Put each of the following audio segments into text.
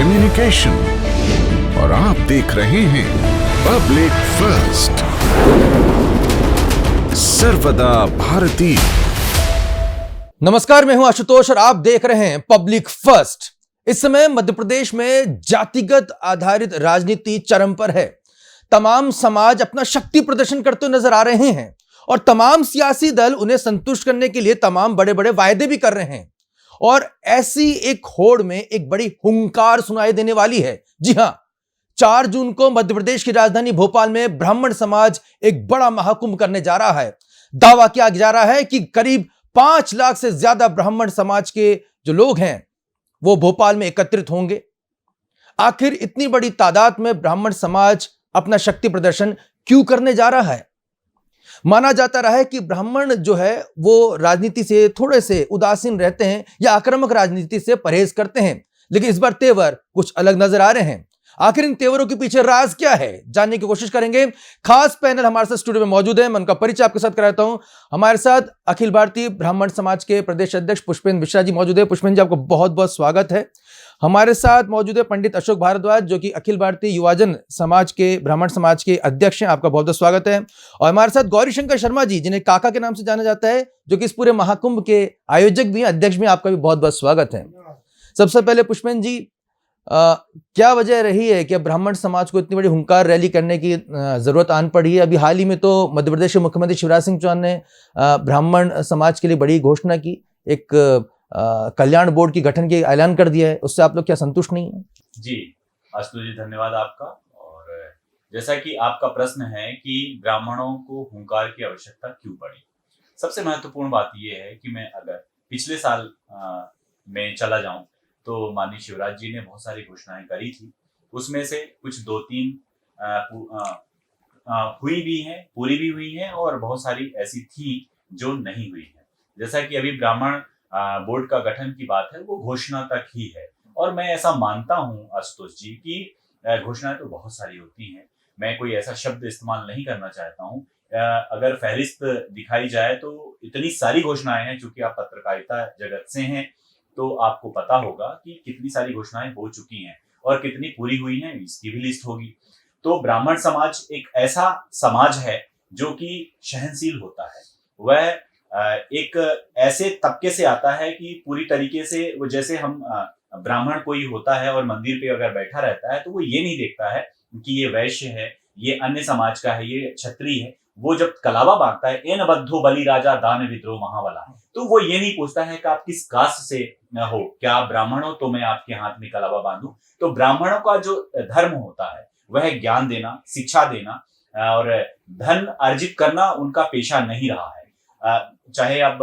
Communication और आप देख रहे हैं पब्लिक फर्स्ट, सर्वदा भारतीय। नमस्कार, मैं हूं आशुतोष और आप देख रहे हैं पब्लिक फर्स्ट। इस समय मध्य प्रदेश में जातिगत आधारित राजनीति चरम पर है। तमाम समाज अपना शक्ति प्रदर्शन करते नजर आ रहे हैं और तमाम सियासी दल उन्हें संतुष्ट करने के लिए तमाम बड़े बड़े वायदे भी कर रहे हैं। और ऐसी एक होड़ में एक बड़ी हुंकार सुनाई देने वाली है। जी हां, 4 जून को मध्य प्रदेश की राजधानी भोपाल में ब्राह्मण समाज एक बड़ा महाकुंभ करने जा रहा है। दावा किया जा रहा है कि करीब 5 लाख से ज्यादा ब्राह्मण समाज के जो लोग हैं वो भोपाल में एकत्रित होंगे। आखिर इतनी बड़ी तादाद में ब्राह्मण समाज अपना शक्ति प्रदर्शन क्यों करने जा रहा है? माना जाता रहा है कि ब्राह्मण जो है वो राजनीति से थोड़े से उदासीन रहते हैं या आक्रामक राजनीति से परहेज करते हैं, लेकिन इस बार तेवर कुछ अलग नजर आ रहे हैं। आखिर इन तेवरों के पीछे राज क्या है, जानने की कोशिश करेंगे। खास पैनल हमारे साथ स्टूडियो में मौजूद है। मैं उनका परिचय आपके साथ कराता हूं। हमारे साथ अखिल भारतीय ब्राह्मण समाज के प्रदेश अध्यक्ष पुष्पेंद्र मिश्रा जी मौजूद है। पुष्पेंद्र जी, आपको बहुत बहुत स्वागत है। हमारे साथ मौजूद है पंडित अशोक भारद्वाज, जो कि अखिल भारतीय युवाजन समाज के ब्राह्मण समाज के अध्यक्ष हैं। आपका बहुत बहुत स्वागत है। और हमारे साथ गौरी शंकर शर्मा जी, जिन्हें काका के नाम से जाना जाता है, जो कि इस पूरे महाकुंभ के आयोजक भी हैं, अध्यक्ष भी। आपका भी बहुत बहुत स्वागत है। सबसे पहले पुष्पेंद्र जी, क्या वजह रही है कि ब्राह्मण समाज को इतनी बड़ी हुंकार रैली करने की जरूरत आन पड़ी है? अभी हाल ही में तो मध्य प्रदेश के मुख्यमंत्री शिवराज सिंह चौहान ने ब्राह्मण समाज के लिए बड़ी घोषणा की, एक कल्याण बोर्ड की गठन के ऐलान कर दिया है। उससे आप लोग क्या संतुष्ट नहीं है? जी आशुतोष जी, धन्यवाद आपका। और जैसा कि आपका प्रश्न है कि ब्राह्मणों को हुंकार की आवश्यकता क्यों पड़ी, सबसे महत्वपूर्ण बात यह है कि मैं अगर पिछले साल में चला जाऊं तो माननीय शिवराज जी ने बहुत सारी घोषणाएं करी थी। उसमें से कुछ 2-3 हुई भी हैं, पूरी भी हुई हैं, और बहुत सारी ऐसी थी जो नहीं हुई है। जैसा कि अभी ब्राह्मण बोर्ड का गठन की बात है, वो घोषणा तक ही है। और मैं ऐसा मानता हूं आशुतोष जी कि घोषणाएं तो बहुत सारी होती हैं। मैं कोई ऐसा शब्द इस्तेमाल नहीं करना चाहता हूं। अगर फहरिस्त दिखाई जाए तो इतनी सारी घोषणाएं हैं। चूंकि आप पत्रकारिता जगत से हैं तो आपको पता होगा कि कितनी सारी घोषणाएं हो चुकी हैं और कितनी पूरी हुई हैं, इसकी भी लिस्ट होगी। तो ब्राह्मण समाज एक ऐसा समाज है जो कि सहनशील होता है। वह एक ऐसे तबके से आता है कि पूरी तरीके से वो, जैसे हम ब्राह्मण कोई होता है और मंदिर पे अगर बैठा रहता है तो वो ये नहीं देखता है कि ये वैश्य है, ये अन्य समाज का है, ये क्षत्रिय है। वो जब कलावा बांटता है, एन बद्धो बलि राजा दान विद्रोह महाबला, तो वो ये नहीं पूछता है कि आप किस कास्ट से हो, क्या आप ब्राह्मण हो तो मैं आपके हाथ में कलावा बांधूं। तो ब्राह्मणों का जो धर्म होता है वह ज्ञान देना, शिक्षा देना और धन अर्जित करना उनका पेशा नहीं रहा है। चाहे अब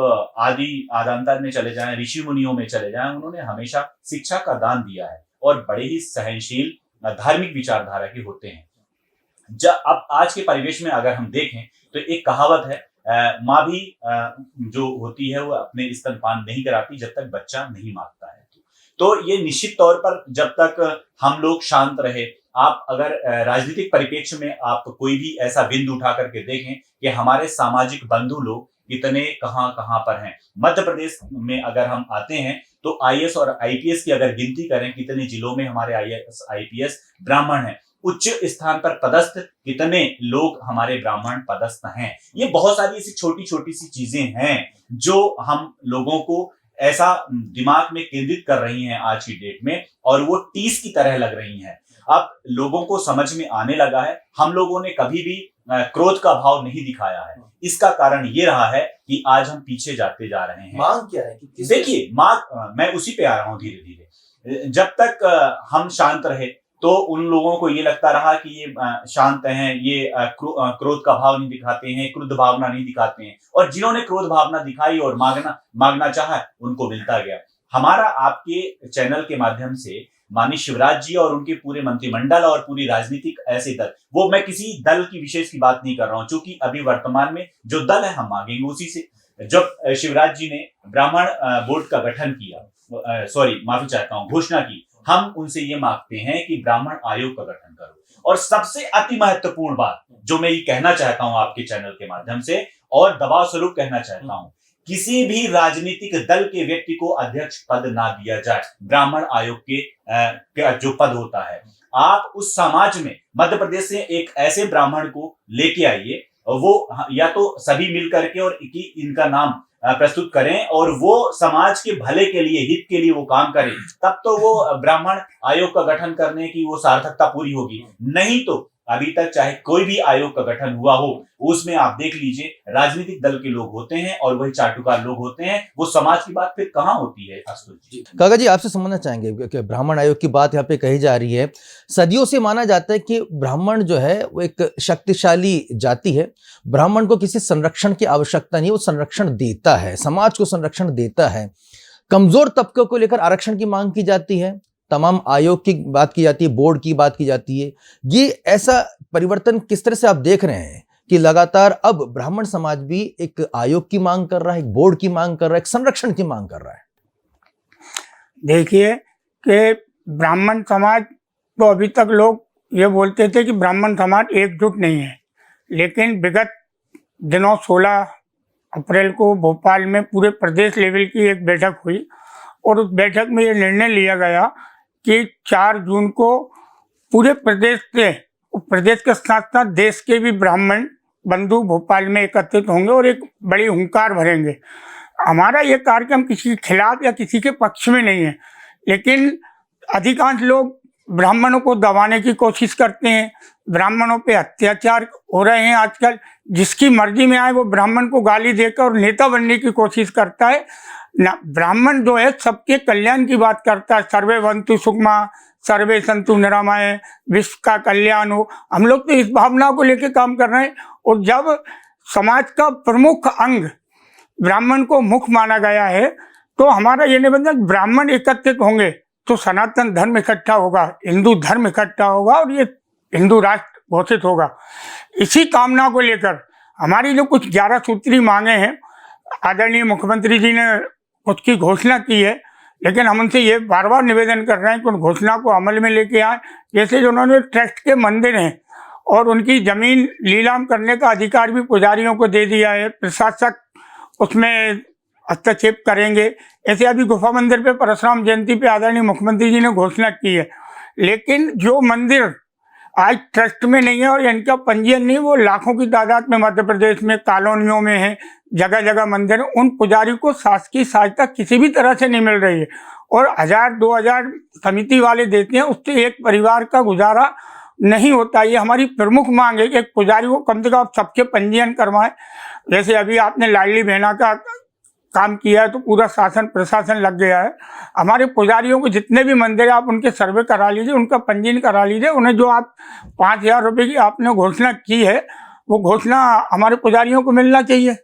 आदांतर में चले जाएं, ऋषि मुनियों में चले जाएं, उन्होंने हमेशा शिक्षा का दान दिया है और बड़े ही सहनशील धार्मिक विचारधारा के होते हैं। जब अब आज के परिवेश में अगर हम देखें तो एक कहावत है, माँ भी जो होती है वो अपने स्तनपान नहीं कराती जब तक बच्चा नहीं मांगता है। तो ये निश्चित तौर पर जब तक हम लोग शांत रहे, आप अगर राजनीतिक परिप्रेक्ष्य में आप कोई भी ऐसा बिंदु उठा करके देखें कि हमारे सामाजिक बंधु लोग कितने कहां पर हैं। मध्य प्रदेश में अगर हम आते हैं तो आईएएस और आईपीएस की अगर गिनती करें, कितने जिलों में हमारे आईएएस आईपीएस ब्राह्मण हैं। उच्च स्थान पर पदस्थ कितने लोग हमारे ब्राह्मण पदस्थ हैं। ये बहुत सारी ऐसी छोटी छोटी सी चीजें हैं जो हम लोगों को ऐसा दिमाग में केंद्रित कर रही हैं आज की डेट में, और वो टीस की तरह लग रही हैं। अब लोगों को समझ में आने लगा है। हम लोगों ने कभी भी क्रोध का भाव नहीं दिखाया है। इसका कारण ये रहा है कि आज हम पीछे जाते जा रहे हैं। मांग क्या है? देखिए, मैं उसी पे आ रहा हूं धीरे धीरे। जब तक हम शांत रहे तो उन लोगों को ये लगता रहा कि ये शांत हैं, ये क्रोध का भाव नहीं दिखाते हैं, क्रुद्ध भावना नहीं दिखाते हैं। और जिन्होंने क्रोध भावना दिखाई और मांगना चाहा, उनको मिलता गया। हमारा आपके चैनल के माध्यम से माननीय शिवराज जी और उनके पूरे मंत्रिमंडल और पूरी राजनीतिक ऐसे दल, वो मैं किसी दल की विशेष की बात नहीं कर रहा हूं, क्योंकि अभी वर्तमान में जो दल है हम मांगेंगे उसी से। जब शिवराज जी ने ब्राह्मण बोर्ड का गठन किया, माफी चाहता हूं, घोषणा की, हम उनसे ये मांगते हैं कि ब्राह्मण आयोग का गठन करो। और सबसे अति महत्वपूर्ण बात जो मैं ये कहना चाहता हूं आपके चैनल के माध्यम से और दबाव स्वरूप कहना चाहता हूं किसी भी राजनीतिक दल के व्यक्ति को अध्यक्ष पद ना दिया जाए। ब्राह्मण आयोग के जो पद होता है, आप उस समाज में मध्य प्रदेश से एक ऐसे ब्राह्मण को लेके आइए, वो या तो सभी मिल करके और इनका नाम प्रस्तुत करें और वो समाज के भले के लिए, हित के लिए वो काम करें, तब तो वो ब्राह्मण आयोग का गठन करने की वो सार्थकता पूरी होगी। नहीं तो अभी तक चाहे कोई भी आयोग का गठन हुआ हो, उसमें आप देख लीजिए राजनीतिक दल के लोग होते हैं और वही चाटुकार लोग होते हैं, वो समाज की बात फिर कहां होती है। आशुतोष जी, काका जी आपसे समझना चाहेंगे कि ब्राह्मण आयोग की बात यहाँ पे कही जा रही है। सदियों से माना जाता है कि ब्राह्मण जो है वो एक शक्तिशाली जाति है, ब्राह्मण को किसी संरक्षण की आवश्यकता नहीं, वो संरक्षण देता है, समाज को संरक्षण देता है। कमजोर तबकों को लेकर आरक्षण की मांग की जाती है, तमाम आयोग की बात की जाती है, बोर्ड की बात की जाती है। ये ऐसा परिवर्तन किस तरह से आप देख रहे हैं कि लगातार अब ब्राह्मण समाज भी एक आयोग की मांग कर रहा है, एक बोर्ड की मांग कर रहा है, एक संरक्षण की मांग कर रहा है? देखिए कि ब्राह्मण समाज तो अभी तक लोग ये बोलते थे कि ब्राह्मण समाज एकजुट नहीं है, लेकिन विगत दिनों 16 अप्रैल को भोपाल में पूरे प्रदेश लेवल की एक बैठक हुई और उस बैठक में ये निर्णय लिया गया कि 4 जून को पूरे प्रदेश से, प्रदेश के साथ साथ देश के भी ब्राह्मण बंधु भोपाल में एकत्रित होंगे और एक बड़ी हुंकार भरेंगे। हमारा ये कार्यक्रम किसी के खिलाफ या किसी के पक्ष में नहीं है, लेकिन अधिकांश लोग ब्राह्मणों को दबाने की कोशिश करते हैं, ब्राह्मणों पे अत्याचार हो रहे हैं आजकल। जिसकी मर्जी में आए वो ब्राह्मण को गाली देकर और नेता बनने की कोशिश करता है ना। ब्राह्मण जो है सबके कल्याण की बात करता है, सर्वे भवन्तु सुखिनः सर्वे सन्तु निरामया, विश्व का कल्याण हो। हम लोग तो इस भावना को लेकर काम कर रहे हैं। और जब समाज का प्रमुख अंग ब्राह्मण को मुख्य माना गया है, तो हमारा ये निबंधन, ब्राह्मण एकत्रित होंगे तो सनातन धर्म इकट्ठा होगा, हिंदू धर्म इकट्ठा होगा और ये हिंदू राष्ट्र घोषित होगा। इसी कामना को लेकर हमारी जो कुछ 11 सूत्री मांगे हैं, आदरणीय मुख्यमंत्री जी ने उसकी घोषणा की है, लेकिन हम उनसे ये बार बार निवेदन कर रहे हैं कि उन घोषणा को अमल में लेके आए। जैसे जो उन्होंने ट्रस्ट के मंदिर हैं और उनकी जमीन नीलाम करने का अधिकार भी पुजारियों को दे दिया है, प्रशासक उसमें हस्तक्षेप करेंगे। ऐसे अभी गुफा मंदिर पे परशुराम जयंती पे आदरणीय मुख्यमंत्री जी ने घोषणा की है, लेकिन जो मंदिर आज ट्रस्ट में नहीं है और इनका पंजीयन नहीं, वो लाखों की तादाद में मध्य प्रदेश में कॉलोनियों में है, जगह जगह मंदिर, उन पुजारी को शासकीय सहायता किसी भी तरह से नहीं मिल रही है और 1000-2000 समिति वाले देते हैं, उससे एक परिवार का गुजारा नहीं होता। ये हमारी प्रमुख मांग है कि एक पुजारी को कम से कम सबके पंजीयन करवाएं। जैसे अभी आपने लाडली बहना का काम किया है तो पूरा शासन प्रशासन लग गया है। हमारे पुजारियों को जितने भी मंदिर आप उनके सर्वे करा लीजिए, उनका पंजीयन करा लीजिए। उन्हें जो आप 5000 रुपये की आपने घोषणा की है, वो घोषणा हमारे पुजारियों को मिलना चाहिए।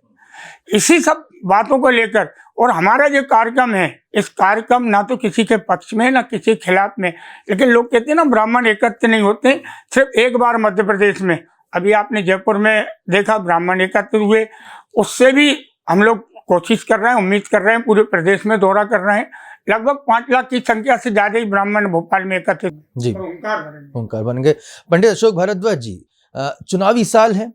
इसी सब बातों को लेकर और हमारा जो कार्यक्रम है, इस कार्यक्रम ना तो किसी के पक्ष में ना किसी के खिलाफ में, लेकिन लोग कहते हैं ना ब्राह्मण एकत्र नहीं होते। सिर्फ एक बार मध्य प्रदेश में अभी आपने जयपुर में देखा ब्राह्मण एकत्र हुए, उससे भी हम लोग कोशिश कर रहे हैं, उम्मीद कर रहे हैं, पूरे प्रदेश में दौरा कर रहे हैं। लगभग 5 लाख की संख्या से ज्यादा ही ब्राह्मण भोपाल में एकत्रित जी ओंकार बन गए। पंडित अशोक भारद्वाज जी, चुनावी साल है,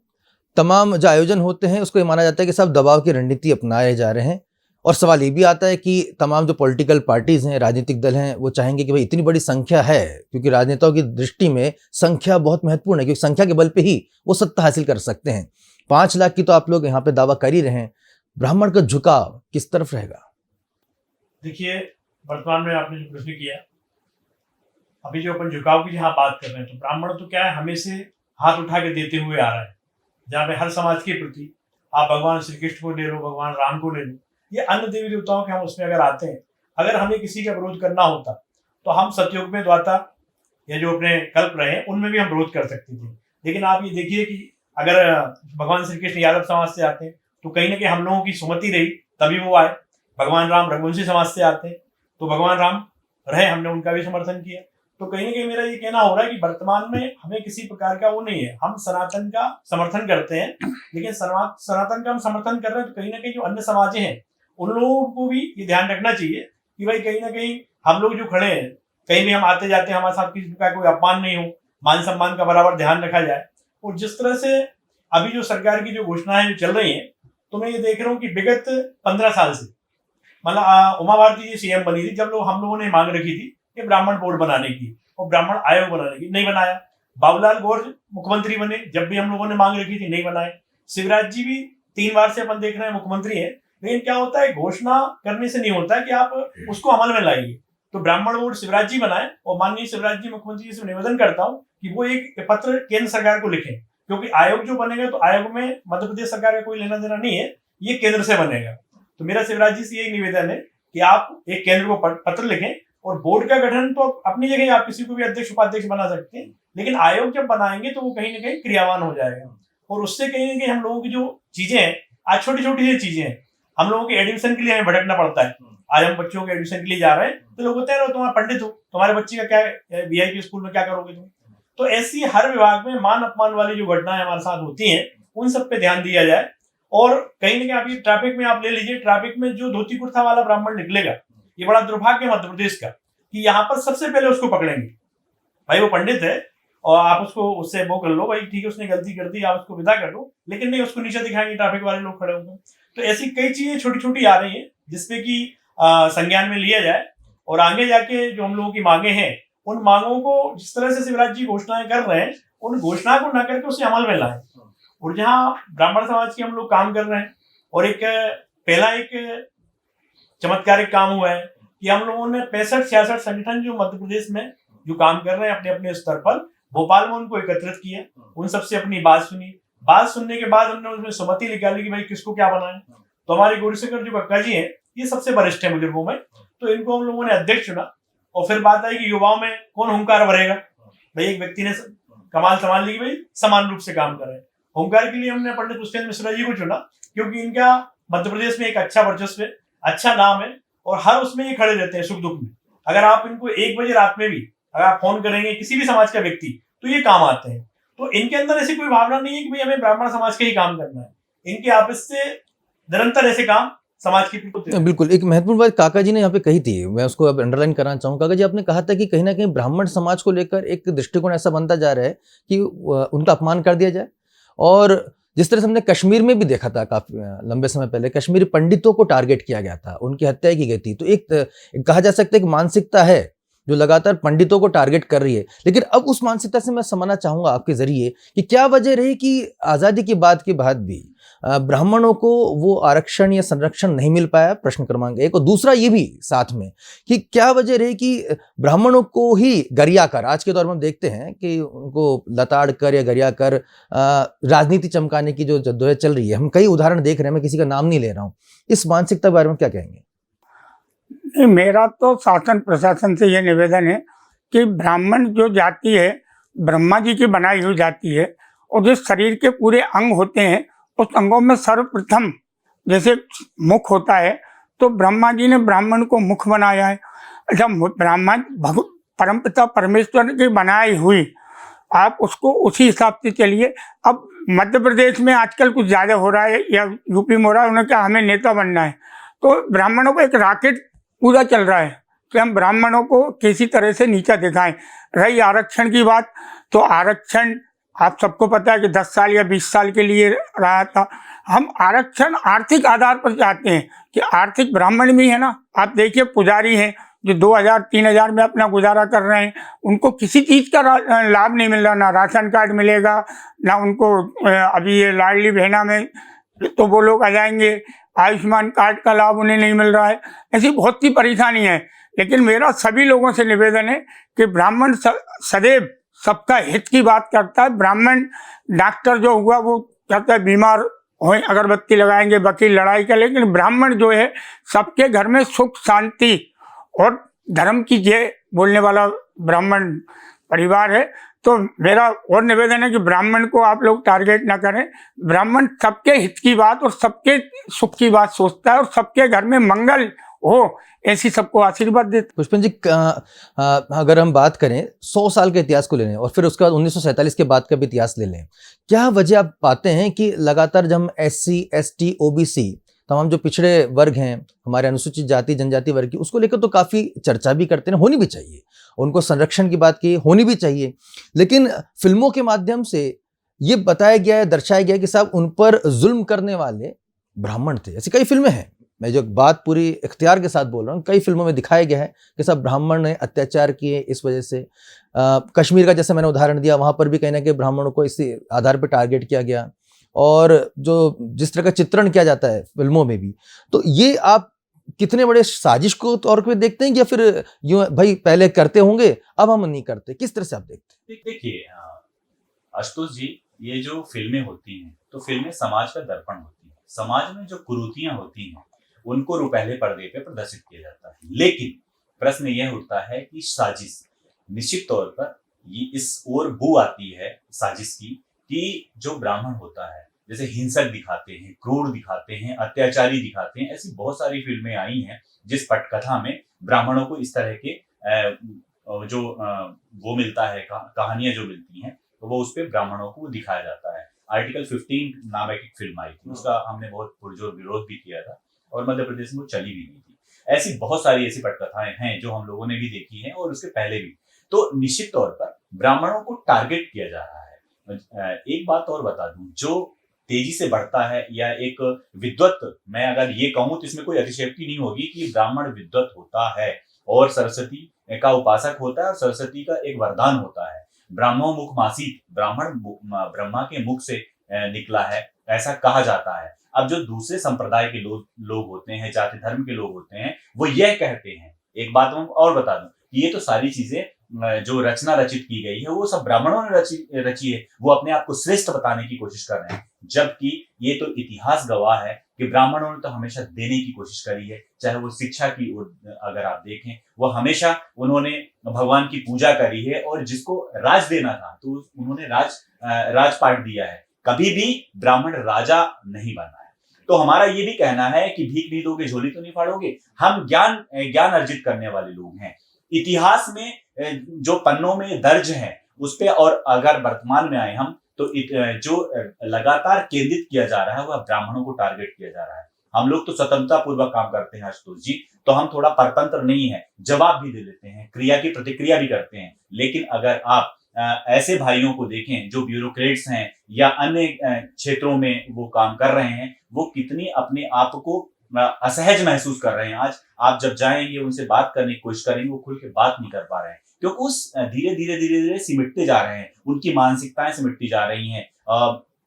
तमाम जो आयोजन होते हैं उसको ये माना जाता है कि सब दबाव की रणनीति अपनाए जा रहे हैं और सवाल ये भी आता है कि तमाम जो पॉलिटिकल पार्टीज हैं, राजनीतिक दल हैं, वो चाहेंगे कि भाई इतनी बड़ी संख्या है, क्योंकि राजनेताओं की दृष्टि में संख्या बहुत महत्वपूर्ण है, क्योंकि संख्या के बल पे ही वो सत्ता हासिल कर सकते हैं। 5 लाख की तो आप लोग यहाँ पे दावा कर ही रहे हैं, ब्राह्मण का झुकाव किस तरफ रहेगा? देखिए, वर्तमान में आपने जो प्रश्न किया, अभी जो अपन झुकाव की जहाँ बात कर रहे हैं, तो ब्राह्मण तो क्या है, हमें से हाथ उठा के देते हुए आ रहा है। जहाँ पे हर समाज के प्रति, आप भगवान श्री कृष्ण को ले लो, भगवान राम को ले लो, ये अन्य देवी देवताओं के हम उसमें अगर आते हैं, अगर हमें किसी का विरोध करना होता तो हम सतयुग में द्वाता या जो अपने कल्प रहे हैं उनमें भी हम विरोध कर सकते थे। लेकिन आप ये देखिए कि अगर भगवान श्री कृष्ण यादव समाज से आते हैं तो कहीं ना कहीं हम लोगों की सुमति रही तभी वो आए। भगवान राम रघुवंशी समाज से आते हैं तो भगवान राम रहे, हमने उनका भी समर्थन किया। तो कहीं ना कहीं मेरा ये कहना हो रहा है कि वर्तमान में हमें किसी प्रकार का वो नहीं है, हम सनातन का समर्थन करते हैं, लेकिन सनातन का हम समर्थन कर रहे हैं तो कहीं ना कहीं जो अन्य समाजें हैं उन लोगों को भी ये ध्यान रखना चाहिए कि भाई कहीं ना कहीं हम लोग जो खड़े हैं, कहीं भी हम आते जाते हैं, हमारे साथ किसी प्रकार कोई अपमान नहीं हो, मान सम्मान का बराबर ध्यान रखा जाए। और जिस तरह से अभी जो सरकार की जो घोषणाएं जो चल रही हैं तो मैं ये देख रहा हूँ कि विगत 15 साल से, मतलब उमा भारती जी सीएम बनी थी जब हम लोगों ने मांग रखी थी कि ब्राह्मण बोर्ड बनाने की और ब्राह्मण आयोग बनाने की, नहीं बनाया। बाबूलाल गौर मुख्यमंत्री बने, जब भी हम लोगों ने मांग रखी थी, नहीं बनाए। शिवराज जी भी 3 बार से अपन देख रहे हैं मुख्यमंत्री है, लेकिन क्या होता है, घोषणा करने से नहीं होता है कि आप उसको अमल में लाइए। तो ब्राह्मण बोर्ड शिवराज जी बनाए, और माननीय शिवराज जी मुख्यमंत्री जी से निवेदन करता हूँ कि वो एक पत्र केंद्र सरकार को लिखें, क्योंकि आयोग जो बनेगा तो आयोग में मध्य प्रदेश सरकार का कोई लेना देना नहीं है, ये केंद्र से बनेगा। तो मेरा शिवराज जी से यही निवेदन है कि आप एक केंद्र को पत्र लिखें, और बोर्ड का गठन तो अपनी जगह आप किसी को भी अध्यक्ष उपाध्यक्ष बना सकते हैं, लेकिन आयोग जब बनाएंगे तो वो कहीं ना कहीं क्रियावान हो जाएगा, और उससे कहीं ना कहीं हम लोगों की जो चीजें हैं, आज छोटी छोटी चीजें हैं, हम लोगों के एडमिशन के लिए हमें भटकना पड़ता है। आज हम बच्चों के एडमिशन के लिए जा रहे हैं तो लोग होते हैं तुम्हारा पंडित हो, तुम्हारे बच्चे का क्या वीआईपी स्कूल में क्या करोगे तुम। तो ऐसी हर विभाग में मान अपमान वाली जो घटनाएं हमारे साथ होती हैं, उन सब पे ध्यान दिया जाए। और कहीं ना कहीं अभी ट्रैफिक में आप ले लीजिए, ट्रैफिक में जो धोती कुर्ता वाला ब्राह्मण निकलेगा, ये बड़ा दुर्भाग्य है मध्य प्रदेश का कि यहाँ पर सबसे पहले उसको पकड़ेंगे। भाई वो पंडित है और आप उसको उससे वो कर लो, भाई ठीक है उसने गलती कर दी, आप उसको विदा कर दो, लेकिन नहीं, उसको नीचे दिखाएंगे ट्रैफिक वाले लोग खड़े होंगे। तो ऐसी कई चीजें छोटी छोटी आ रही है जिसपे कि संज्ञान में लिया जाए, और आगे जाके जो हम लोगों की मांगे हैं, उन मांगों को जिस तरह से शिवराज जी घोषणाएं कर रहे हैं, उन घोषणा को ना करके उसे अमल में लाएं। और जहाँ ब्राह्मण समाज के हम लोग काम कर रहे हैं, और एक पहला एक चमत्कारिक काम हुआ है कि हम लोगों ने 65-66 संगठन जो मध्य प्रदेश में जो काम कर रहे हैं अपने अपने स्तर पर, भोपाल में उनको एकत्रित किया, उन सबसे अपनी बात सुनी। बात सुनने के बाद हमने उसमें सहमति निकाली कि भाई किसको क्या बनाए। तो हमारे गौरीशंकर जो कक्का जी हैं, ये सबसे वरिष्ठ है बुजुर्गों में, तो इनको हम लोगों ने अध्यक्ष चुना। और फिर बात आई कि युवाओं में कौन हुंकार भरेगा। भाई एक व्यक्ति ने कमाल संभाल ली कि भाई समान रूप से काम कर रहे हैं। हुंकार के लिए हमने पंडित पुष्पेंद्र मिश्रा जी को चुना, क्योंकि इनका मध्य प्रदेश में एक अच्छा वर्चस्व है, अच्छा नाम है, और हर उसमें ये खड़े रहते हैं सुख दुख में। अगर आप इनको 1 बजे रात में भी अगर आप फोन करेंगे किसी भी समाज का व्यक्ति, तो ये काम आते हैं। तो इनके अंदर ऐसी कोई भावना नहीं है कि भाई हमें ब्राह्मण समाज के ही काम करना है, इनके आपस से निरंतर ऐसे काम समाज की। बिल्कुल, एक महत्वपूर्ण बात काका जी ने यहाँ पे कही थी, मैं उसको अब अंडरलाइन करना चाहूँ। काका जी, आपने कहा था कि कहीं ना कहीं ब्राह्मण समाज को लेकर एक दृष्टिकोण ऐसा बनता जा रहा है कि उनका अपमान कर दिया जाए। और जिस तरह से हमने कश्मीर में भी देखा था, काफी लंबे समय पहले कश्मीरी पंडितों को टारगेट किया गया था, उनकी हत्या की गई थी। तो एक कहा जा सकता है कि मानसिकता है जो लगातार पंडितों को टारगेट कर रही है। लेकिन अब उस मानसिकता से मैं समझना चाहूंगा आपके जरिए कि क्या वजह रही कि आजादी की बात के बाद भी ब्राह्मणों को वो आरक्षण या संरक्षण नहीं मिल पाया, प्रश्न क्रमांक 1। और दूसरा ये भी साथ में कि क्या वजह रही कि ब्राह्मणों को ही गरिया कर, आज के दौर में हम देखते हैं कि उनको लताड़ कर या गरिया कर राजनीति चमकाने की जो जद्दोजहद चल रही है, हम कई उदाहरण देख रहे हैं, मैं किसी का नाम नहीं ले रहा हूँ। इस मानसिकता के बारे में क्या कहेंगे? मेरा तो शासन प्रशासन से यह निवेदन है कि ब्राह्मण जो जाति है, ब्रह्मा जी की बनाई हुई जाति है, और जो शरीर के पूरे अंग होते हैं, उस अंगों में सर्वप्रथम जैसे मुख होता है, तो ब्रह्मा जी ने ब्राह्मण को मुख बनाया है। जब ब्राह्मण परमपिता परमेश्वर की बनाई हुई, आप उसको उसी हिसाब से चलिए। अब मध्य प्रदेश में आजकल कुछ ज़्यादा हो रहा है, या यूपी में हो रहा है, उन्हें क्या हमें नेता बनना है, तो ब्राह्मणों को एक रॉकेट पूरा चल रहा है कि हम ब्राह्मणों को किसी तरह से नीचा दिखाएं। रही आरक्षण की बात, तो आरक्षण आप सबको पता है कि 10 साल या 20 साल के लिए रहा था। हम आरक्षण आर्थिक आधार पर चाहते हैं कि आर्थिक ब्राह्मण भी है ना, आप देखिए पुजारी हैं जो 2000-3000 में अपना गुजारा कर रहे हैं, उनको किसी चीज़ का लाभ नहीं मिल रहा, ना राशन कार्ड मिलेगा, ना उनको अभी ये लाडली बहना में तो वो लोग आ जाएंगे, आयुष्मान कार्ड का लाभ उन्हें नहीं मिल रहा है। ऐसी बहुत सी परेशानी है। लेकिन मेरा सभी लोगों से निवेदन है कि ब्राह्मण सदैव सबका हित की बात करता है। ब्राह्मण डॉक्टर जो हुआ वो कहता है बीमार हो अगरबत्ती लगाएंगे, वकील लड़ाई का, लेकिन ब्राह्मण जो है सबके घर में सुख शांति और धर्म की जय बोलने वाला ब्राह्मण परिवार है। तो मेरा और निवेदन है कि ब्राह्मण को आप लोग टारगेट ना करें। ब्राह्मण सबके हित की बात और सबके सुख की बात सोचता है, और सबके घर में मंगल हो ऐसी सबको आशीर्वाद देते। पुष्पेंद्र जी, अगर हम बात करें 100 साल के इतिहास को ले लें और फिर उसके बाद 1947 के बाद का भी इतिहास ले लें, क्या वजह आप पाते हैं कि लगातार जब हम SC, ST, OBC तमाम जो पिछड़े वर्ग हैं, हमारे अनुसूचित जाति जनजाति वर्ग की, उसको लेकर तो काफ़ी चर्चा भी करते हैं, होनी भी चाहिए, उनको संरक्षण की बात की होनी भी चाहिए, लेकिन फिल्मों के माध्यम से ये बताया गया है, दर्शाया गया है कि साहब उन पर जुल्म करने वाले ब्राह्मण थे। ऐसी कई फिल्में हैं, मैं जो बात पूरी इख्तियार के साथ बोल रहा हूँ, कई फिल्मों में दिखाया गया है कि सब ब्राह्मण ने अत्याचार किए इस वजह से। कश्मीर का जैसे मैंने उदाहरण दिया, वहाँ पर भी कहीं ना कहीं ब्राह्मणों को इसी आधार पर टारगेट किया गया, और जो जिस तरह का चित्रण किया जाता है फिल्मों में भी, तो ये आप कितने बड़े साजिश को तौर पे देखते हैं, या फिर यूं भाई पहले करते होंगे अब हम नहीं करते, किस तरह से आप देखते हैं? देखिए आशुतोष जी, ये जो फिल्में होती हैं तो फिल्में समाज का दर्पण होती हैं। समाज में जो कुरीतियां होती हैं उनको पहले पर्दे पे प्रदर्शित किया जाता है। लेकिन प्रश्न यह उठता है कि साजिश, निश्चित तौर पर ये इस ओर बू आती है साजिश की, कि जो ब्राह्मण होता है जैसे हिंसक दिखाते हैं, क्रूर दिखाते हैं, अत्याचारी दिखाते हैं। ऐसी बहुत सारी फिल्में आई हैं जिस पटकथा में ब्राह्मणों को इस तरह के वो मिलता है, कहानियां जो मिलती हैं, तो वो उस पे ब्राह्मणों को दिखाया जाता है। आर्टिकल 15 नामक एक फिल्म आई थी, उसका हमने बहुत पुरजोर विरोध भी किया था और मध्य प्रदेश में वो चली भी नहीं थी। ऐसी बहुत सारी ऐसी पटकथाएं हैं जो हम लोगों ने भी देखी हैं और उसके पहले भी। तो निश्चित तौर पर ब्राह्मणों को टारगेट किया जा रहा है। एक बात और बता दूं, जो तेजी से बढ़ता है या एक विद्वत, मैं अगर ये कहूं तो इसमें कोई अतिशयोक्ति नहीं होगी कि ब्राह्मण विद्वत होता है और सरस्वती का उपासक होता है और सरस्वती का एक वरदान होता है। ब्राह्मणों मुख मासीत, ब्राह्मण ब्रह्मा के मुख से निकला है, ऐसा कहा जाता है। अब जो दूसरे संप्रदाय के लोग होते हैं, जाति धर्म के लोग होते हैं, वो यह कहते हैं, एक बात मैं और बता दूं, ये तो सारी चीजें जो रचना रचित की गई है वो सब ब्राह्मणों ने रची है। वो अपने आप को श्रेष्ठ बताने की कोशिश कर रहे हैं, जबकि ये तो इतिहास गवाह है कि ब्राह्मणों ने तो हमेशा देने की कोशिश करी है। चाहे वो शिक्षा की ओर अगर आप देखें, वो हमेशा उन्होंने भगवान की पूजा करी है, और जिसको राज देना था तो उन्होंने राजपाट दिया है। कभी भी ब्राह्मण राजा नहीं बना है। तो हमारा ये भी कहना है कि भीख नहीं दोगे झोली तो नहीं फाड़ोगे। हम ज्ञान अर्जित करने वाले लोग हैं। इतिहास में जो पन्नों में दर्ज है उस पे, और अगर वर्तमान में आए हम, तो जो लगातार केंद्रित किया जा रहा है वह ब्राह्मणों को टारगेट किया जा रहा है। हम लोग तो स्वतंत्रता पूर्वक काम करते हैं आशुतोष जी, तो हम थोड़ा परतंत्र नहीं है, जवाब भी दे देते हैं, क्रिया की प्रतिक्रिया भी करते हैं। लेकिन अगर आप ऐसे भाइयों को देखें जो ब्यूरोक्रेट्स हैं या अन्य क्षेत्रों में वो काम कर रहे हैं, वो कितनी अपने आप को असहज महसूस कर रहे हैं। आज आप जब जाएंगे उनसे बात करने की कोशिश करेंगे, वो खुल के बात नहीं कर पा रहे हैं, क्योंकि उस धीरे धीरे सिमटते जा रहे हैं, उनकी मानसिकताएं सिमटती जा रही हैं।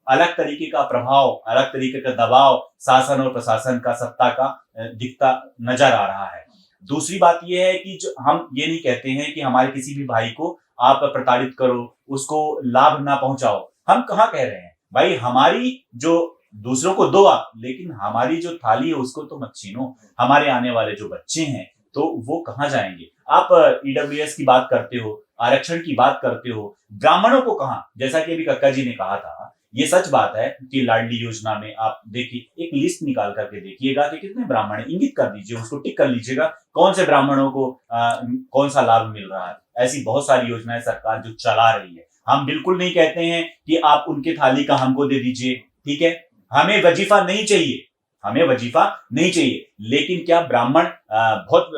अलग तरीके का प्रभाव, अलग तरीके का दबाव शासन और प्रशासन का, सत्ता का दिखता नजर आ रहा है। दूसरी बात यह है कि जो हम ये नहीं कहते हैं कि हमारे किसी भी भाई को आप प्रताड़ित करो, उसको लाभ ना पहुंचाओ। हम कहाँ कह रहे हैं भाई, हमारी जो दूसरों को दो आप, लेकिन हमारी जो थाली है उसको तो मत छीनो। हमारे आने वाले जो बच्चे हैं तो वो कहाँ जाएंगे? आप ईडब्ल्यूएस की बात करते हो, आरक्षण की बात करते हो, ब्राह्मणों को कहाँ? जैसा कि अभी कक्का जी ने कहा था, ये सच बात है कि लाडली योजना में आप देखिए, एक लिस्ट निकाल करके देखिएगा कि कितने ब्राह्मण है, इंगित कर दीजिए, उसको टिक कर लीजिएगा कौन से ब्राह्मणों को कौन सा लाभ मिल रहा है। ऐसी बहुत सारी योजनाएं सरकार जो चला रही है। हम बिल्कुल नहीं कहते हैं कि आप उनके थाली का हमको दे दीजिए, ठीक है, हमें वजीफा नहीं चाहिए, हमें वजीफा नहीं चाहिए। लेकिन क्या ब्राह्मण बहुत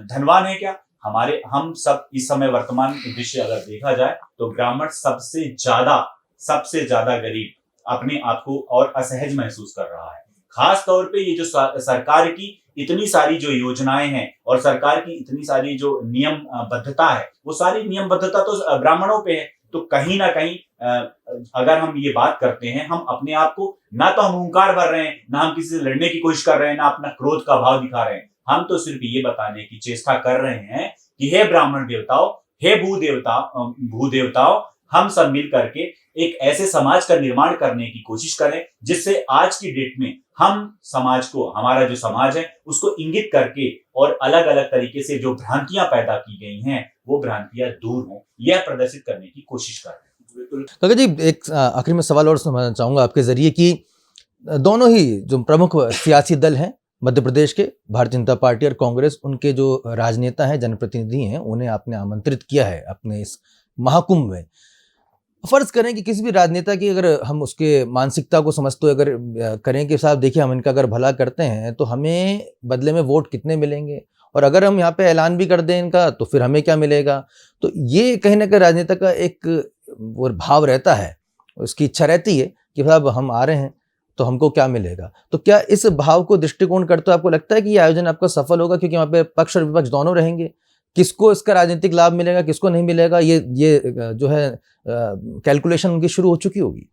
धनवान है क्या? हम सब इस समय वर्तमान दृश्य अगर देखा जाए तो ब्राह्मण सबसे ज्यादा गरीब, अपने आप को और असहज महसूस कर रहा है। खास तौर पे ये जो सरकार की इतनी सारी जो योजनाएं हैं और सरकार की इतनी सारी जो नियमबद्धता है, वो सारी नियमबद्धता तो ब्राह्मणों पे है। तो कहीं ना कहीं अगर हम ये बात करते हैं, हम अपने आप को, ना तो हम हुंकार भर रहे हैं, ना हम किसी से लड़ने की कोशिश कर रहे हैं, ना अपना क्रोध का भाव दिखा रहे हैं। हम तो सिर्फ ये बताने की चेष्टा कर रहे हैं कि हे ब्राह्मण देवताओं, हे भूदेवताओं, हम सब मिल करके एक ऐसे समाज का निर्माण करने की कोशिश करें जिससे आज की डेट में हम समाज को, हमारा जो समाज है उसको इंगित करके और अलग अलग तरीके से जो भ्रांतियां पैदा की गई हैं वो भ्रांतियां दूर हों, यह प्रदर्शित करने की कोशिश कर रहे हैं। बिल्कुल काका जी, एक आखिर में सवाल और समझना चाहूंगा आपके जरिए कि दोनों ही जो प्रमुख सियासी दल हैं मध्य प्रदेश के, भारतीय जनता पार्टी और कांग्रेस, उनके जो राजनेता हैं, जनप्रतिनिधि हैं, उन्हें आपने आमंत्रित किया है अपने इस महाकुंभ में। फर्ज करें कि किसी भी राजनेता की अगर हम उसके मानसिकता को समझते अगर करें कि साहब देखिए हम इनका अगर भला करते हैं तो हमें बदले में वोट कितने मिलेंगे, और अगर हम यहाँ पे ऐलान भी कर दें इनका तो फिर हमें क्या मिलेगा। तो ये कहीं ना कहीं राजनेता का एक वो भाव रहता है, उसकी इच्छा रहती है कि साहब हम आ रहे हैं तो हमको क्या मिलेगा। तो क्या इस भाव को दृष्टिकोण करते हुए आपको लगता है कि ये आयोजन आपका सफल होगा, क्योंकि वहाँ पे पक्ष और विपक्ष दोनों रहेंगे, किसको इसका राजनीतिक लाभ मिलेगा किसको नहीं मिलेगा, ये जो है कैलकुलेशन उनकी शुरू हो चुकी होगी।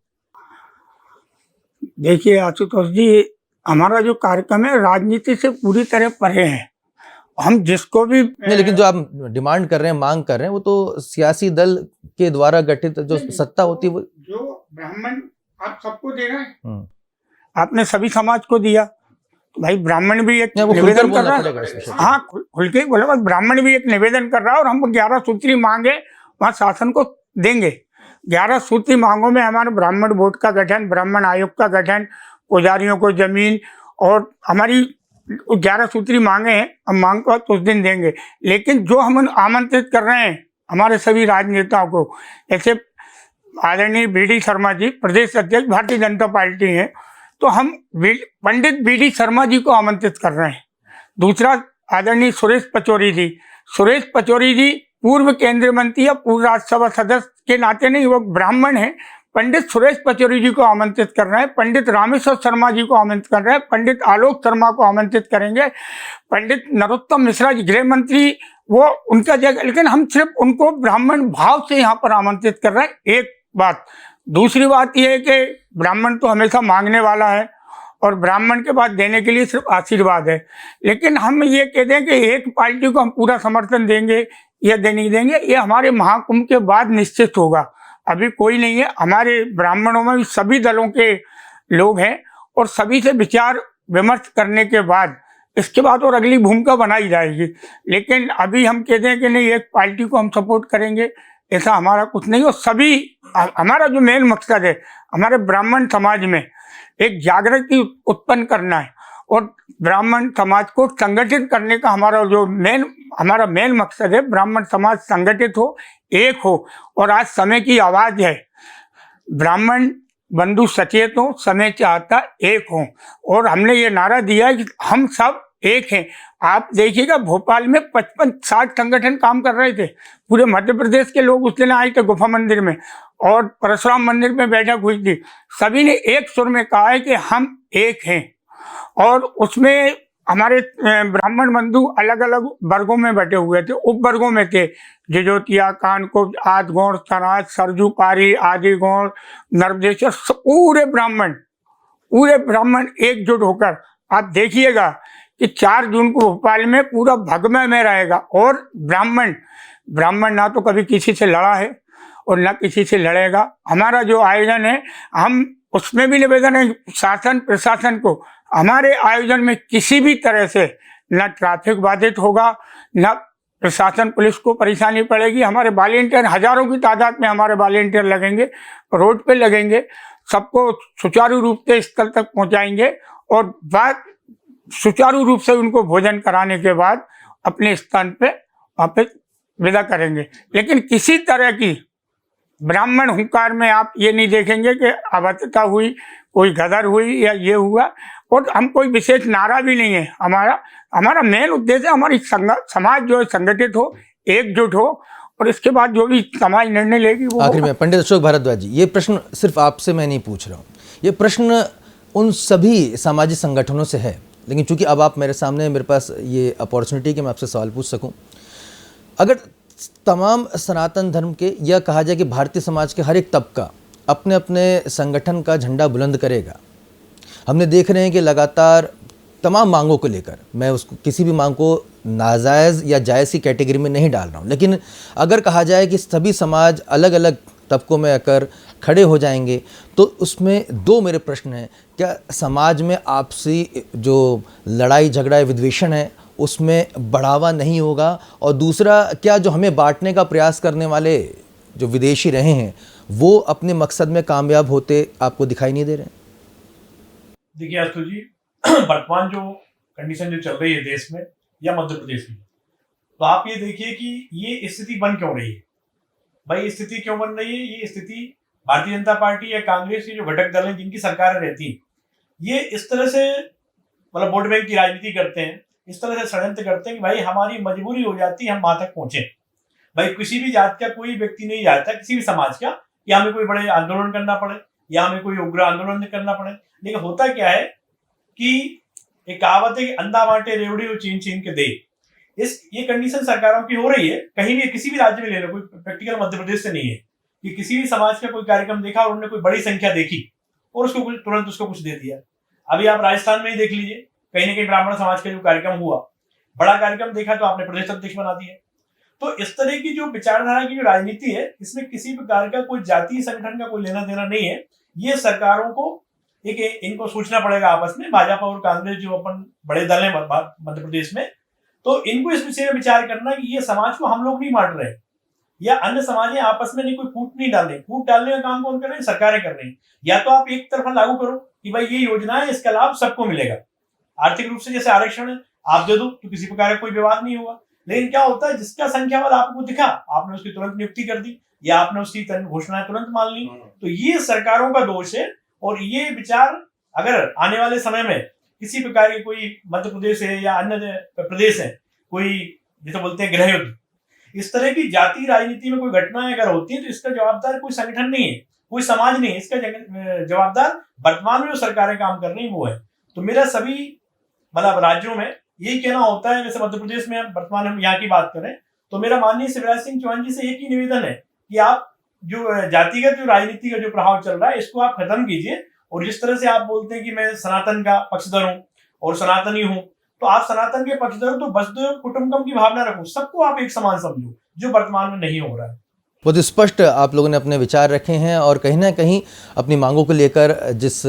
देखिए आशुतोष जी, हमारा जो कार्यक्रम है राजनीति से पूरी तरह परे है। हम जिसको भी नहीं, लेकिन जो आप डिमांड कर रहे हैं, मांग कर रहे हैं, वो तो सियासी दल के द्वारा गठित जो सत्ता होती है वो जो ब्राह्मण आप सबको दे रहे हैं, आपने सभी समाज को दिया, तो भाई ब्राह्मण भी एक निवेदन कर रहा है। हाँ, खुल के बोला, ब्राह्मण भी एक निवेदन कर रहा है और हम 11 सूत्री मांगे वहाँ शासन को देंगे। 11 सूत्री मांगों में हमारे ब्राह्मण बोर्ड का गठन, ब्राह्मण आयोग का गठन, पुजारियों को जमीन, और हमारी 11 सूत्री मांगे हैं। हम मांग को तो उस दिन देंगे, लेकिन जो हम आमंत्रित कर रहे हैं हमारे सभी राजनेताओं को, ऐसे आदरणीय बीडी शर्मा जी प्रदेश अध्यक्ष भारतीय जनता पार्टी हैं, तो हम पंडित बीडी शर्मा जी को आमंत्रित कर रहे हैं। दूसरा आदरणीय सुरेश पचौरी जी पूर्व केंद्रीय मंत्री या पूर्व राज्यसभा सदस्य के नाते नहीं, वो ब्राह्मण हैं। पंडित सुरेश पचौरी जी को आमंत्रित कर रहे हैं, पंडित रामेश्वर शर्मा जी को आमंत्रित कर रहे हैं, पंडित आलोक शर्मा को आमंत्रित करेंगे, पंडित नरोत्तम मिश्रा जी गृह मंत्री, वो उनका जगह, लेकिन हम सिर्फ उनको ब्राह्मण भाव से यहाँ पर आमंत्रित कर रहे हैं। एक बात। दूसरी बात यह है कि ब्राह्मण तो हमेशा मांगने वाला है और ब्राह्मण के बाद देने के लिए सिर्फ आशीर्वाद है, लेकिन हम ये कह दें कि एक पार्टी को हम पूरा समर्थन देंगे या नहीं देंगे, ये हमारे महाकुंभ के बाद निश्चित होगा। अभी कोई नहीं है। हमारे ब्राह्मणों में सभी दलों के लोग हैं और सभी से विचार विमर्श करने के बाद इसके बाद और अगली भूमिका बनाई जाएगी। लेकिन अभी हम कहते हैं कि नहीं एक पार्टी को हम सपोर्ट करेंगे, ऐसा हमारा कुछ नहीं। और सभी हमारा जो मेन मकसद है हमारे ब्राह्मण समाज में एक जागृति उत्पन्न करना है और ब्राह्मण समाज को संगठित करने का हमारा मेन मकसद है। ब्राह्मण समाज संगठित हो, एक हो, और आज समय की आवाज है। ब्राह्मण बंधु सचेत हो, समय चाहता एक हो, और हमने ये नारा दिया है कि हम सब एक हैं। आप देखिएगा भोपाल में 55-60 संगठन काम कर रहे थे, पूरे मध्य प्रदेश के लोग उस दिन आए थे गुफा मंदिर में और परशुराम मंदिर में बैठक हुई थी। सभी ने एक सुर में कहा है कि हम एक हैं, और उसमें हमारे ब्राह्मण बंधु अलग अलग वर्गों में बैठे हुए थे, उप वर्गों में थे, जजोतिया, कानकुब्ज, आदगौड़, सराज, सरजू पारी, आदिगौड़, नर्मदेश्वर, पूरे ब्राह्मण एकजुट होकर आप देखिएगा कि 4 जून को भोपाल में पूरा भगमय में रहेगा। और ब्राह्मण ना तो कभी किसी से लड़ा है और ना किसी से लड़ेगा। हमारा जो आयोजन है, हम उसमें भी निवेदन है शासन प्रशासन को, हमारे आयोजन में किसी भी तरह से न ट्रैफिक बाधित होगा, न प्रशासन पुलिस को परेशानी पड़ेगी। हमारे वॉलेंटियर हजारों की तादाद में हमारे वॉलेंटियर लगेंगे, रोड पे लगेंगे, सबको सुचारू रूप से स्थल तक पहुंचाएंगे और बाद सुचारू रूप से उनको भोजन कराने के बाद अपने स्थान पे वापस विदा करेंगे। लेकिन किसी तरह की ब्राह्मण हुंकार में आप ये नहीं देखेंगे कि अभद्रता हुई, कोई गदर हुई या ये हुआ। और हम कोई विशेष नारा भी नहीं है। हमारा मेन उद्देश्य है हमारी समाज जो है संगठित हो, एकजुट हो, और इसके बाद जो भी समाज निर्णय लेगी वो। आखिर में पंडित अशोक भारद्वाज जी, ये प्रश्न सिर्फ आपसे मैं नहीं पूछ रहा हूँ, ये प्रश्न उन सभी सामाजिक संगठनों से है, लेकिन चूंकि अब आप मेरे सामने, मेरे पास ये अपॉर्चुनिटी कि मैं आपसे सवाल पूछ सकूं। अगर तमाम सनातन धर्म के, या कहा जाए कि भारतीय समाज के हर एक तबका अपने अपने संगठन का झंडा बुलंद करेगा, हमने देख रहे हैं कि लगातार तमाम मांगों को लेकर, मैं उसको किसी भी मांग को नाजायज़ या जायज़ की कैटेगरी में नहीं डाल रहा हूँ, लेकिन अगर कहा जाए कि सभी समाज अलग अलग तबकों में आकर खड़े हो जाएंगे, तो उसमें 2 मेरे प्रश्न हैं। क्या समाज में आपसी जो लड़ाई झगड़ा विद्वेषण है उसमें बढ़ावा नहीं होगा? और दूसरा, क्या जो हमें बांटने का प्रयास करने वाले जो विदेशी रहे हैं वो अपने मकसद में कामयाब होते आपको दिखाई नहीं दे रहे हैं? देखिए आशुतोष जी, वर्तमान जो कंडीशन जो चल रही है देश में या मध्य प्रदेश में, तो आप ये देखिए कि ये स्थिति बन क्यों रही है। भाई स्थिति क्यों बन रही है? ये स्थिति भारतीय जनता पार्टी या कांग्रेस की जो घटक दल हैं जिनकी सरकारें रहती, ये इस तरह से मतलब वोट बैंक की राजनीति करते हैं, इस तरह से षड्यंत्र करते हैं कि भाई हमारी मजबूरी हो जाती है हम वहां तक पहुंचे। भाई किसी भी जात का कोई व्यक्ति नहीं चाहता, किसी भी समाज का, कि हमें कोई बड़े आंदोलन करना पड़े, या हमें कोई उग्र आंदोलन करना पड़े। लेकिन होता क्या है कि एक कहावत है कि अंधा बांटे रेवड़ी और चीन चीन के दे। ये कंडीशन सरकारों की हो रही है, कहीं भी किसी भी राज्य में ले लो, कोई प्रैक्टिकल मध्य प्रदेश से नहीं है कि किसी भी समाज का कोई कार्यक्रम देखा और उन्होंने कोई बड़ी संख्या देखी और उसको तुरंत उसको कुछ दे दिया। अभी आप राजस्थान में ही देख लीजिए, कहीं ना कहीं ब्राह्मण समाज का जो कार्यक्रम हुआ, बड़ा कार्यक्रम देखा तो आपने प्रदेश अध्यक्ष बना दिया। तो इस तरह की जो विचारधारा की जो राजनीति है, इसमें किसी प्रकार का कोई जातीय संगठन का कोई लेना देना नहीं है। ये सरकारों को इनको सोचना पड़ेगा आपस में, भाजपा और कांग्रेस जो अपन बड़े दल है मध्य प्रदेश में, तो इनको इस विषय में विचार करना कि ये समाज को हम लोग नहीं बांट रहे या अन्य समाजें आपस में नहीं कोई फूट नहीं डाल रहे। फूट डालने का काम कौन कर रहे हैं? सरकारें कर रही हैं। या तो आप एक तरफा लागू करो कि भाई ये योजना है, इसका लाभ सबको मिलेगा, आर्थिक रूप से जैसे आरक्षण है आप दे दो तो किसी प्रकार का कोई विवाद नहीं होगा। लेकिन क्या होता है, जिसका संख्या बल आपको दिखा आपने उसकी तुरंत नियुक्ति कर दी या आपने उसकी घोषणाएं तुरंत मान ली। तो ये सरकारों का दोष है। और ये विचार अगर आने वाले समय में किसी प्रकार के कोई मध्य प्रदेश है या अन्य प्रदेश है, कोई जैसे बोलते हैं गृह युद्ध, इस तरह की जातीय राजनीति में कोई घटनाएं अगर होती है तो इसका जवाबदार कोई संगठन नहीं है, कोई समाज नहीं है, इसका जवाबदार वर्तमान में जो सरकारें काम कर रही है वो है। तो मेरा सभी मतलब राज्यों में यही कहना होता है, जैसे मध्य प्रदेश में वर्तमान हम यहाँ की बात करें तो मेरा माननीय शिवराज सिंह चौहान जी से एक ही निवेदन है कि आप जो जातिगत जो राजनीति का जो प्रभाव चल रहा है इसको आप खत्म कीजिए। और जिस तरह से आप बोलते हैं कि मैं सनातन का पक्षधर हूँ और सनातनी हूँ, तो आप सनातन के पक्षधर तो वसुधैव कुटुंबकम की भावना रखो, सबको आप एक समान समझो, जो वर्तमान में नहीं हो रहा है। बहुत स्पष्ट आप लोगों ने अपने विचार रखे हैं और कहीं ना कहीं अपनी मांगों को लेकर जिस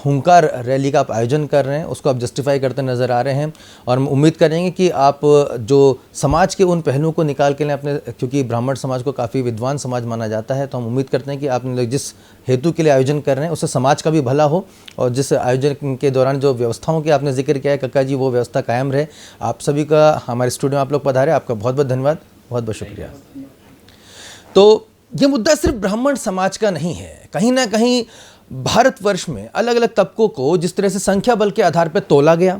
हुंकार रैली का आप आयोजन कर रहे हैं उसको आप जस्टिफाई करते नज़र आ रहे हैं। और हम उम्मीद करेंगे कि आप जो समाज के उन पहलुओं को निकाल के लें अपने, क्योंकि ब्राह्मण समाज को काफ़ी विद्वान समाज माना जाता है, तो हम उम्मीद करते हैं कि आप जिस हेतु के लिए आयोजन कर रहे हैं उससे समाज का भी भला हो और जिस आयोजन के दौरान जो व्यवस्थाओं के आपने जिक्र किया है कक्का जी, वो व्यवस्था कायम रहे। आप सभी का हमारे स्टूडियो में आप लोग पधारे, आपका बहुत बहुत धन्यवाद, बहुत बहुत शुक्रिया। तो ये मुद्दा सिर्फ ब्राह्मण समाज का नहीं है, कहीं ना कहीं भारतवर्ष में अलग अलग तबकों को जिस तरह से संख्या बल के आधार पर तोला गया,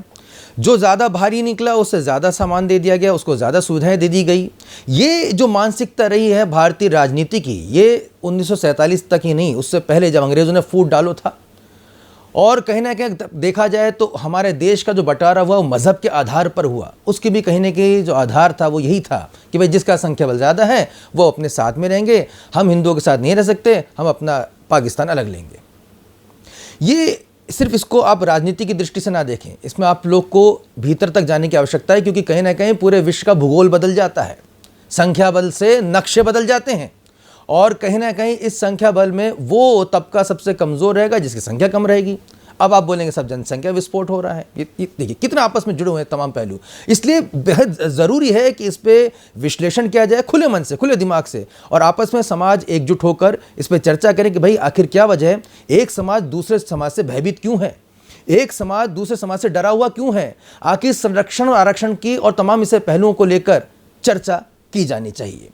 जो ज़्यादा भारी निकला उससे ज़्यादा सामान दे दिया गया, उसको ज़्यादा सुविधाएं दे दी गई। ये जो मानसिकता रही है भारतीय राजनीति की, ये 1947 तक ही नहीं, उससे पहले जब अंग्रेज़ों ने फूट डालो था। और कहीं ना कहीं देखा जाए तो हमारे देश का जो बंटारा हुआ वो मज़हब के आधार पर हुआ, उसकी भी कहीं ना कहीं जो आधार था वो यही था कि भाई जिसका संख्या बल ज़्यादा है वो अपने साथ में रहेंगे, हम हिंदुओं के साथ नहीं रह सकते, हम अपना पाकिस्तान अलग लेंगे। ये सिर्फ इसको आप राजनीति की दृष्टि से ना देखें, इसमें आप लोग को भीतर तक जाने की आवश्यकता है, क्योंकि कहीं ना कहीं पूरे विश्व का भूगोल बदल जाता है, संख्या बल से नक्शे बदल जाते हैं और कहीं ना कहीं इस संख्या बल में वो तबका सबसे कमज़ोर रहेगा जिसकी संख्या कम रहेगी। अब आप बोलेंगे सब जनसंख्या विस्फोट हो रहा है, ये देखिए कितना आपस में जुड़े हुए हैं तमाम पहलू। इसलिए बेहद ज़रूरी है कि इस पर विश्लेषण किया जाए खुले मन से, खुले दिमाग से, और आपस में समाज एकजुट होकर इस पर चर्चा करें कि भाई आखिर क्या वजह है, एक समाज दूसरे समाज से भयभीत क्यों है, एक समाज दूसरे समाज से डरा हुआ क्यों है, आखिर संरक्षण और आरक्षण की और तमाम इसे पहलुओं को लेकर चर्चा की जानी चाहिए।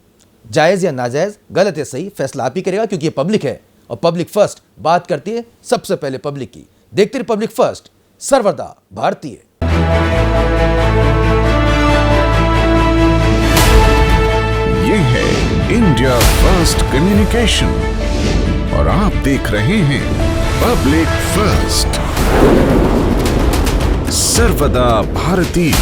जायज़ या नाजायज़, गलत या सही, फैसला आप ही करेगा, क्योंकि ये पब्लिक है और पब्लिक फर्स्ट बात करती है सबसे पहले पब्लिक की। देखते रहिए पब्लिक फर्स्ट, सर्वदा भारतीय। ये है इंडिया फर्स्ट कम्युनिकेशन और आप देख रहे हैं पब्लिक फर्स्ट, सर्वदा भारतीय।